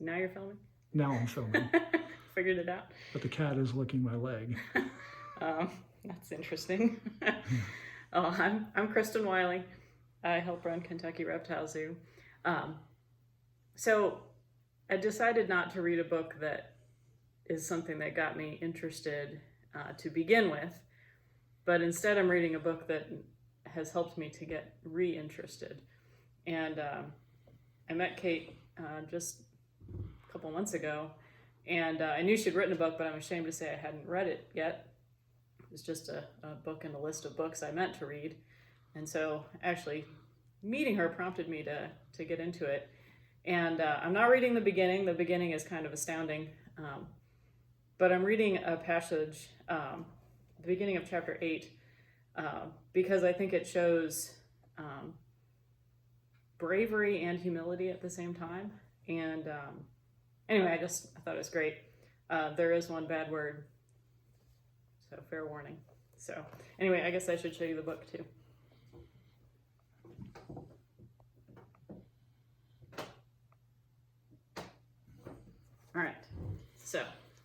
Now you're filming? Now I'm filming. Figured it out. But the cat is licking my leg. That's interesting. I'm Kristen Wiley. I help run Kentucky Reptile Zoo. So I decided not to read a book that is something that got me interested to begin with, but instead I'm reading a book that has helped me to get re-interested. And I met Kate just a couple months ago, and I knew she'd written a book, but I'm ashamed to say I hadn't read it yet. It was just a book in a list of books I meant to read. And so actually meeting her prompted me to get into it. And I'm not reading the beginning. The beginning is kind of astounding. But I'm reading a passage, the beginning of chapter 8, because I think it shows bravery and humility at the same time. And anyway, I thought it was great. There is one bad word, so fair warning. So anyway, I guess I should show you the book too. All right, so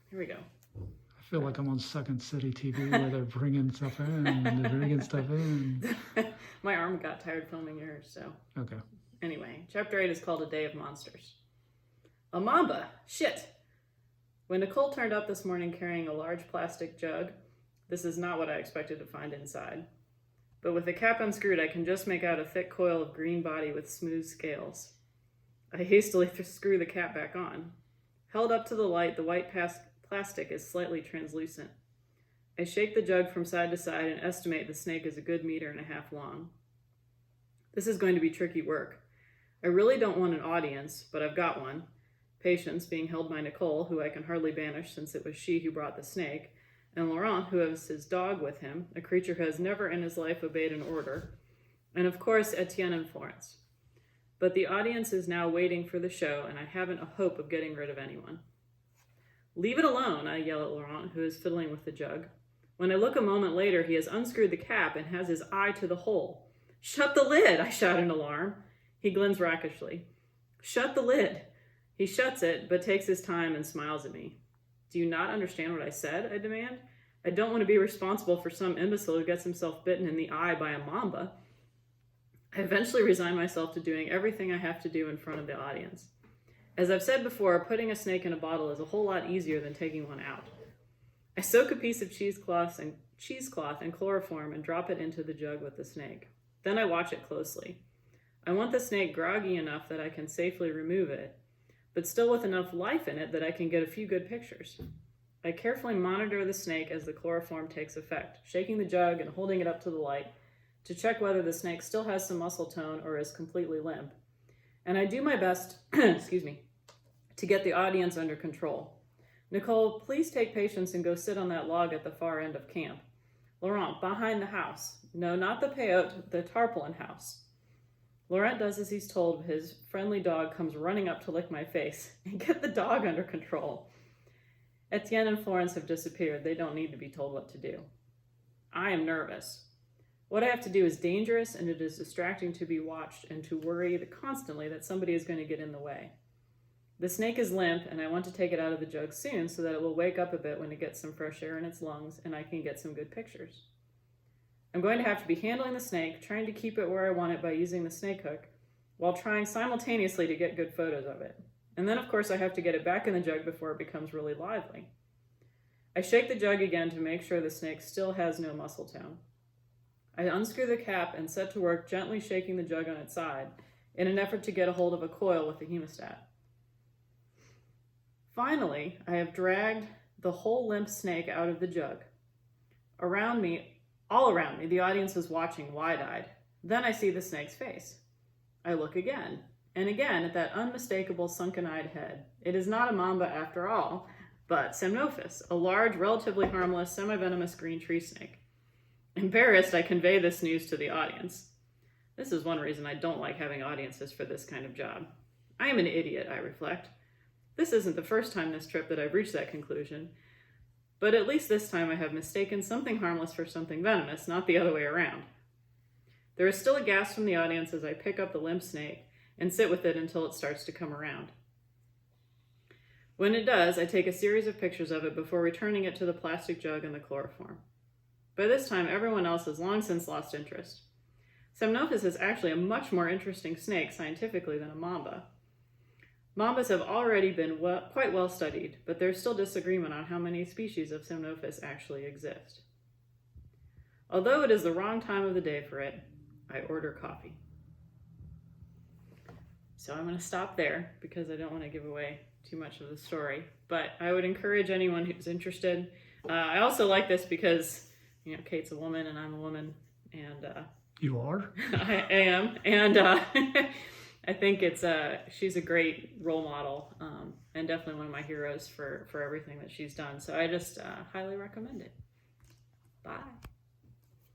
here we go. I feel like I'm on Second City TV where they're bringing stuff in and they're bringing stuff in. My arm got tired filming yours, so. Okay. Anyway, chapter 8 is called A Day of Monsters. A mamba! Shit! When Nicole turned up this morning carrying a large plastic jug, this is not what I expected to find inside. But with the cap unscrewed, I can just make out a thick coil of green body with smooth scales. I hastily screw the cap back on. Held up to the light, the white plastic is slightly translucent. I shake the jug from side to side and estimate the snake is a good 1.5 meters long. This is going to be tricky work. I really don't want an audience, but I've got one. Patience being held by Nicole, who I can hardly banish since it was she who brought the snake, and Laurent, who has his dog with him, a creature who has never in his life obeyed an order, and of course Etienne and Florence. But the audience is now waiting for the show, and I haven't a hope of getting rid of anyone. Leave it alone, I yell at Laurent, who is fiddling with the jug. When I look a moment later, he has unscrewed the cap and has his eye to the hole. Shut the lid, I shout in alarm. He grins rakishly. Shut the lid. He shuts it, but takes his time and smiles at me. Do you not understand what I said? I demand. I don't want to be responsible for some imbecile who gets himself bitten in the eye by a mamba. I eventually resign myself to doing everything I have to do in front of the audience. As I've said before, putting a snake in a bottle is a whole lot easier than taking one out. I soak a piece of cheesecloth and chloroform and drop it into the jug with the snake. Then I watch it closely. I want the snake groggy enough that I can safely remove it, but still with enough life in it that I can get a few good pictures. I carefully monitor the snake as the chloroform takes effect, shaking the jug and holding it up to the light to check whether the snake still has some muscle tone or is completely limp. And I do my best, to get the audience under control. Nicole, please take Patience and go sit on that log at the far end of camp. Laurent, behind the house. No, not the peyote, the tarpaulin house. Laurent does as he's told. His friendly dog comes running up to lick my face and get the dog under control. Etienne and Florence have disappeared. They don't need to be told what to do. I am nervous. What I have to do is dangerous, and it is distracting to be watched and to worry constantly that somebody is going to get in the way. The snake is limp, and I want to take it out of the jug soon so that it will wake up a bit when it gets some fresh air in its lungs and I can get some good pictures. I'm going to have to be handling the snake, trying to keep it where I want it by using the snake hook, while trying simultaneously to get good photos of it. And then, of course, I have to get it back in the jug before it becomes really lively. I shake the jug again to make sure the snake still has no muscle tone. I unscrew the cap and set to work gently shaking the jug on its side in an effort to get a hold of a coil with the hemostat. Finally, I have dragged the whole limp snake out of the jug. All around me, the audience is watching wide-eyed. Then I see the snake's face. I look again, and again at that unmistakable sunken-eyed head. It is not a mamba after all, but Semnophis, a large, relatively harmless, semi-venomous green tree snake. Embarrassed, I convey this news to the audience. This is one reason I don't like having audiences for this kind of job. I am an idiot, I reflect. This isn't the first time this trip that I've reached that conclusion, but at least this time I have mistaken something harmless for something venomous, not the other way around. There is still a gasp from the audience as I pick up the limp snake and sit with it until it starts to come around. When it does, I take a series of pictures of it before returning it to the plastic jug and the chloroform. By this time, everyone else has long since lost interest. Semnophis is actually a much more interesting snake scientifically than a mamba. Mambas have already been quite well studied, but there's still disagreement on how many species of Semnophis actually exist. Although it is the wrong time of the day for it, I order coffee. So I'm going to stop there because I don't want to give away too much of the story, but I would encourage anyone who's interested. I also like this because, Kate's a woman and I'm a woman, and You are? I am, and I think she's a great role model, and definitely one of my heroes for everything that she's done. So I just highly recommend it. Bye.